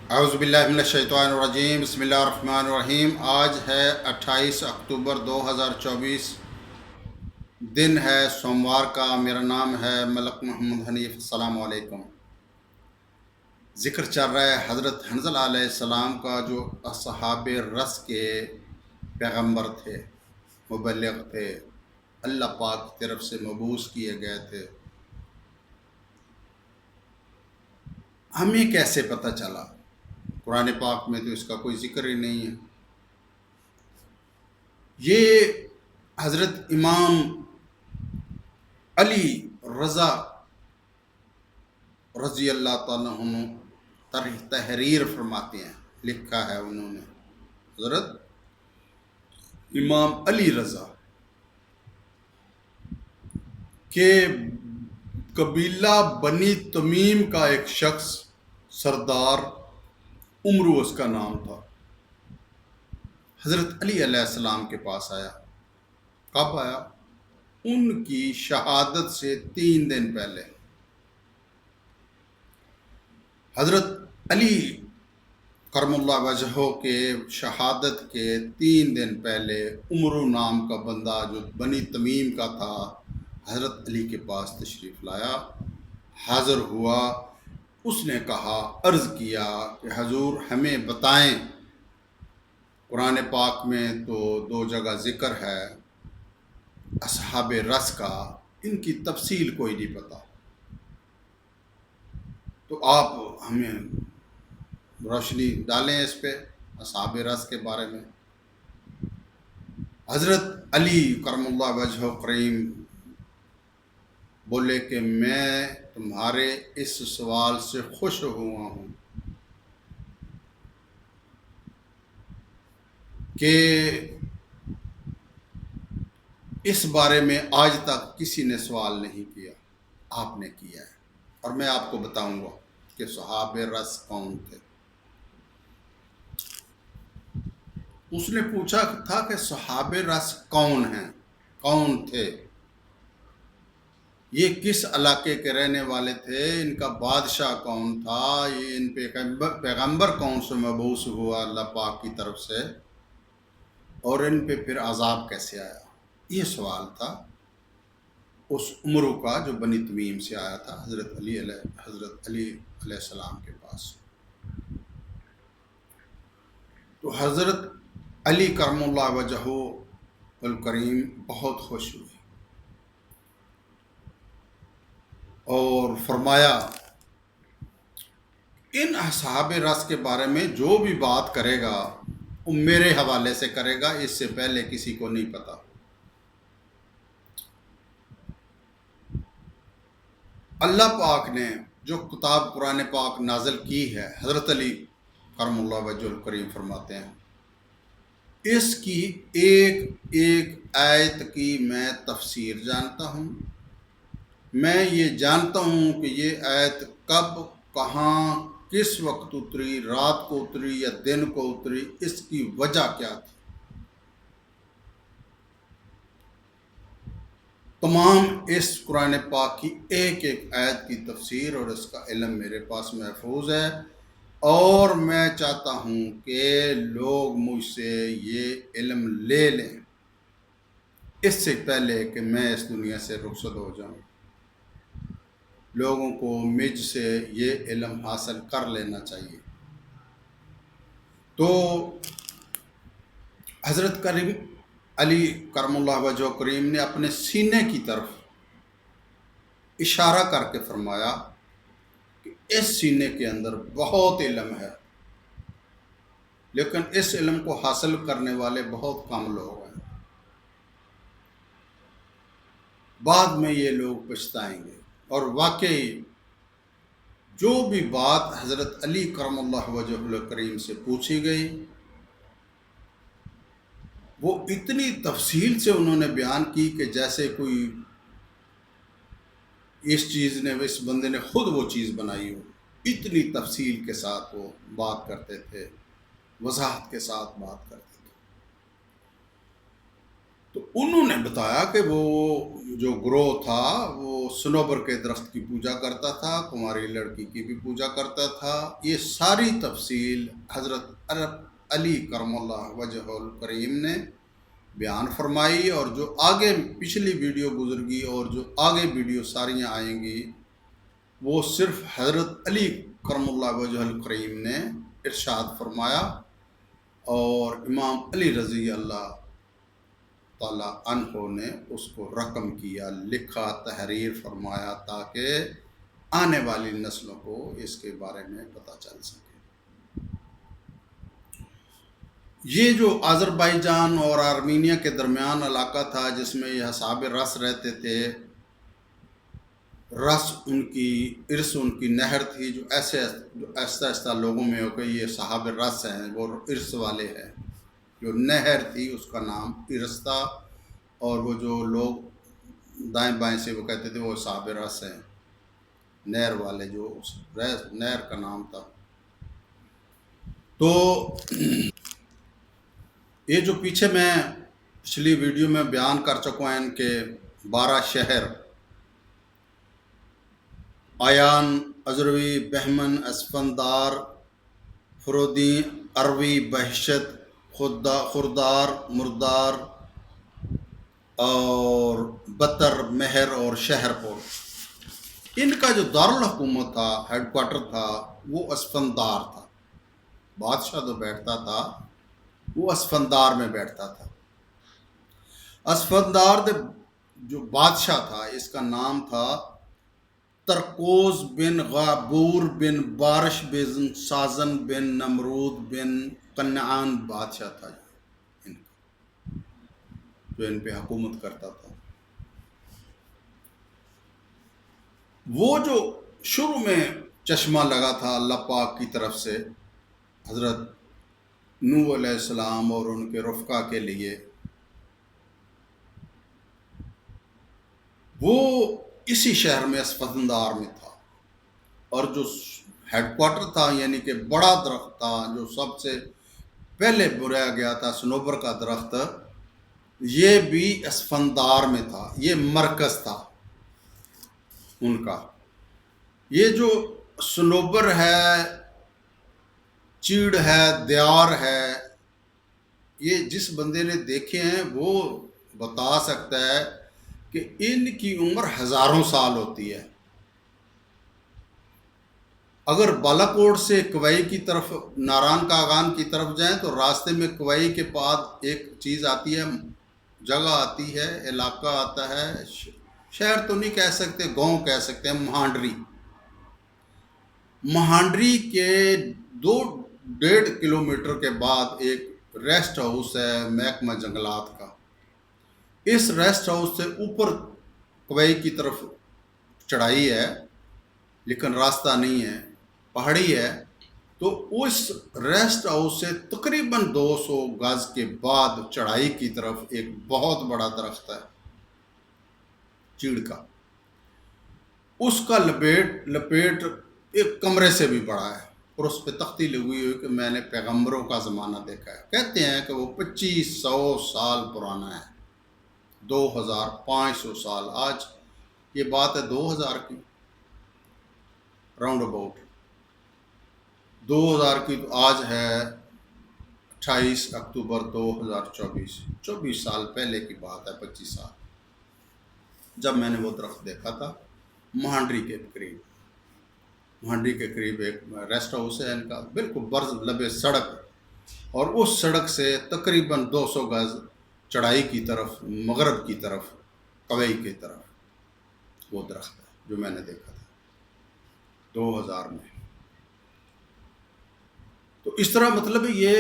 اعوذ باللہ من الشیطان الرجیم، بسم اللہ الرحمن الرحیم۔ آج ہے 28 اکتوبر 2024، دن ہے سوموار کا۔ میرا نام ہے ملک محمد حنیف۔ السلام علیکم۔ ذکر چل رہا ہے حضرت حنظلہ علیہ السلام کا، جو اصحاب رس کے پیغمبر تھے، مبلغ تھے، اللہ پاک کی طرف سے مبعوث کیے گئے تھے۔ ہمیں کیسے پتہ چلا؟ قرآن پاک میں تو اس کا کوئی ذکر ہی نہیں ہے۔ یہ حضرت امام علی رضا رضی اللہ تعالیٰ عنہ تحریر فرماتے ہیں، لکھا ہے انہوں نے، حضرت امام علی رضا کہ قبیلہ بنی تمیم کا ایک شخص، سردار عمرو اس کا نام تھا، حضرت علی علیہ السلام کے پاس آیا۔ کب آیا؟ ان کی شہادت سے 3 دن پہلے۔ حضرت علی کرم اللہ وجہہ کے شہادت کے 3 دن پہلے عمرو نام کا بندہ جو بنی تمیم کا تھا، حضرت علی کے پاس تشریف لایا، حاضر ہوا۔ اس نے کہا، عرض کیا کہ حضور ہمیں بتائیں، قرآن پاک میں تو 2 جگہ ذکر ہے اصحاب رس کا، ان کی تفصیل کوئی نہیں پتہ، تو آپ ہمیں روشنی ڈالیں اس پہ، اصحاب رس کے بارے میں۔ حضرت علی کرم اللہ وجہ کریم بولے کہ میں تمہارے اس سوال سے خوش ہوا ہوں کہ اس بارے میں آج تک کسی نے سوال نہیں کیا، آپ نے کیا ہے، اور میں آپ کو بتاؤں گا کہ صحاب رس کون تھے۔ اس نے پوچھا تھا کہ صحاب رس کون ہیں، کون تھے، یہ کس علاقے کے رہنے والے تھے، ان کا بادشاہ کون تھا، یہ ان پہ پیغمبر کون سے مبعوث ہوا اللہ پاک کی طرف سے، اور ان پہ پھر عذاب کیسے آیا۔ یہ سوال تھا اس عمرو کا جو بنی تمیم سے آیا تھا حضرت علی علیہ السلام کے پاس۔ تو حضرت علی کرم اللہ وجہہ الکریم بہت خوش ہوئے اور فرمایا، ان اصحاب رس کے بارے میں جو بھی بات کرے گا وہ میرے حوالے سے کرے گا، اس سے پہلے کسی کو نہیں پتا۔ اللہ پاک نے جو کتاب قرآن پاک نازل کی ہے، حضرت علی کرم اللہ وجہ الکریم فرماتے ہیں، اس کی ایک ایک آیت کی میں تفسیر جانتا ہوں۔ میں یہ جانتا ہوں کہ یہ آیت کب، کہاں، کس وقت اتری، رات کو اتری یا دن کو اتری، اس کی وجہ کیا تھی۔ تمام اس قرآن پاک کی ایک ایک آیت کی تفسیر اور اس کا علم میرے پاس محفوظ ہے، اور میں چاہتا ہوں کہ لوگ مجھ سے یہ علم لے لیں اس سے پہلے کہ میں اس دنیا سے رخصت ہو جاؤں۔ لوگوں کو مجھ سے یہ علم حاصل کر لینا چاہیے۔ تو حضرت کریم علی کرم اللہ وجہ کریم نے اپنے سینے کی طرف اشارہ کر کے فرمایا کہ اس سینے کے اندر بہت علم ہے، لیکن اس علم کو حاصل کرنے والے بہت کم لوگ ہیں، بعد میں یہ لوگ پچھتائیں گے۔ اور واقعی جو بھی بات حضرت علی کرم اللہ وجہ الکریم سے پوچھی گئی، وہ اتنی تفصیل سے انہوں نے بیان کی کہ جیسے کوئی اس بندے نے خود وہ چیز بنائی ہو، اتنی تفصیل کے ساتھ وہ بات کرتے تھے، وضاحت کے ساتھ بات کرتے تھے۔ تو انہوں نے بتایا کہ وہ جو گروہ تھا وہ صنوبر کے درخت کی پوجا کرتا تھا، کماری لڑکی کی بھی پوجا کرتا تھا۔ یہ ساری تفصیل حضرت علی کرم اللہ وجہ الکریم نے بیان فرمائی، اور جو آگے پچھلی ویڈیو گزر گی اور جو آگے ویڈیو ساریاں آئیں گی وہ صرف حضرت علی کرم اللہ وجہ الکریم نے ارشاد فرمایا، اور امام علی رضی اللہ تعالیٰ عنہ نے اس کو رقم کیا، لکھا، تحریر فرمایا، تاکہ آنے والی نسلوں کو اس کے بارے میں پتہ چل سکے۔ یہ جو آذربائیجان اور آرمینیا کے درمیان علاقہ تھا جس میں یہ اصحاب رس رہتے تھے، رس ان کی ارس ان کی نہر تھی، جو آہستہ آہستہ لوگوں میں ہو گئی، یہ صحاب رس ہیں، وہ ارس والے ہیں۔ جو نہر تھی اس کا نام ارس تھا، اور وہ جو لوگ دائیں بائیں سے وہ کہتے تھے وہ صحاب رس ہیں، نہر والے، جو اس نہر کا نام تھا۔ تو یہ جو پیچھے میں پچھلی ویڈیو میں بیان کر چکا ہوں، ان کے 12 شہر آیان، ازروی، بہمن، اسفندار، فرودی، اروی، بہشت، خردار، مردار اور بتر، مہر اور شہر پور، ان کا جو دارالحکومت تھا، ہیڈ کوارٹر تھا، وہ اسفندار تھا۔ بادشاہ جو بیٹھتا تھا وہ اسفندار میں بیٹھتا تھا۔ اسفندار جو بادشاہ تھا اس کا نام تھا ترکوز بن غابور بن بارش بن سازن بن نمرود بن کنعان بادشاہ تھا ان کا، جو ان پہ حکومت کرتا تھا۔ وہ جو شروع میں چشمہ لگا تھا اللہ پاک کی طرف سے حضرت نوح علیہ السلام اور ان کے رفقا کے لیے، وہ اسی شہر میں اسفندار میں تھا، اور جو ہیڈ کوارٹر تھا یعنی کہ بڑا درخت تھا جو سب سے پہلے بویا گیا تھا، صنوبر کا درخت، یہ بھی اسفندار میں تھا، یہ مرکز تھا ان کا۔ یہ جو صنوبر ہے، چیڑ ہے، دیار ہے، یہ جس بندے نے دیکھے ہیں وہ بتا سکتا ہے کہ ان کی عمر ہزاروں سال ہوتی ہے۔ اگر بالا کوٹ سے کوئی کی طرف، ناران کاغان کی طرف جائیں تو راستے میں کوئی کے بعد ایک چیز آتی ہے، جگہ آتی ہے، علاقہ آتا ہے، شہر تو نہیں کہہ سکتے، گاؤں کہہ سکتے ہیں، مہانڈری۔ مہانڈری کے 2.5 کلومیٹر کے بعد ایک ریسٹ ہاؤس ہے محکمہ جنگلات کا۔ اس ریسٹ ہاؤس سے اوپر کوئی کی طرف چڑھائی ہے لیکن راستہ نہیں ہے، پہاڑی ہے۔ تو اس ریسٹ ہاؤس سے تقریباً 200 گز کے بعد چڑھائی کی طرف ایک بہت بڑا درخت ہے چیڑ کا، اس کا لپیٹ ایک کمرے سے بھی بڑا ہے، اور اس پہ تختی لگی ہوئی کہ میں نے پیغمبروں کا زمانہ دیکھا ہے۔ کہتے ہیں کہ وہ 2500 سال پرانا ہے، 2500 سال۔ آج یہ بات ہے 2000 کی، راؤنڈ اباؤٹ 2000 کی، تو آج ہے 28 اکتوبر 2024، 24 سال پہلے کی بات ہے، 25 سال، جب میں نے وہ درخت دیکھا تھا مہانڈری کے قریب۔ مہانڈری کے قریب ایک ریسٹ ہاؤس ہے ان کا، بالکل برز لبے سڑک، اور اس سڑک سے تقریباً 200 گز چڑھائی کی طرف، مغرب کی طرف، کوئی کی طرف وہ درخت ہے جو میں نے دیکھا تھا 2000 میں۔ تو اس طرح مطلب یہ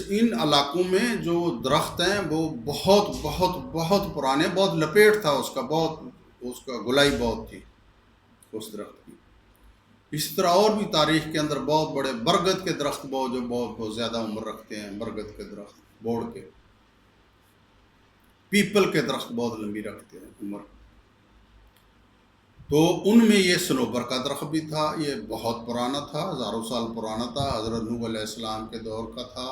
ان علاقوں میں جو درخت ہیں وہ بہت بہت بہت پرانے، بہت لپیٹ تھا اس کا، بہت اس کا گلائی بہت تھی اس درخت کی۔ اسی طرح اور بھی تاریخ کے اندر بہت بڑے برگد کے درخت جو بہت زیادہ عمر رکھتے ہیں، برگد کے درخت، بوڑ کے، پیپل کے درخت بہت لمبی رکھتے ہیں عمر۔ تو ان میں یہ صنوبر کا درخت بھی تھا، یہ بہت پرانا تھا، ہزاروں سال پرانا تھا، حضرت نوح علیہ السلام کے دور کا تھا،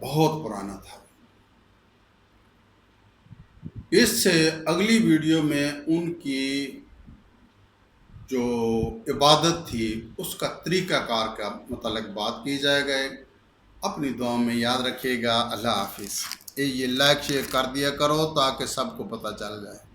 بہت پرانا تھا۔ اس سے اگلی ویڈیو میں ان کی جو عبادت تھی اس کا طریقہ کار کا متعلق بات کی جائے گا۔ اپنی دعاؤں میں یاد رکھیے گا۔ اللہ حافظ۔ یہ لائک شیئر کر دیا کرو تاکہ سب کو پتہ چل جائے۔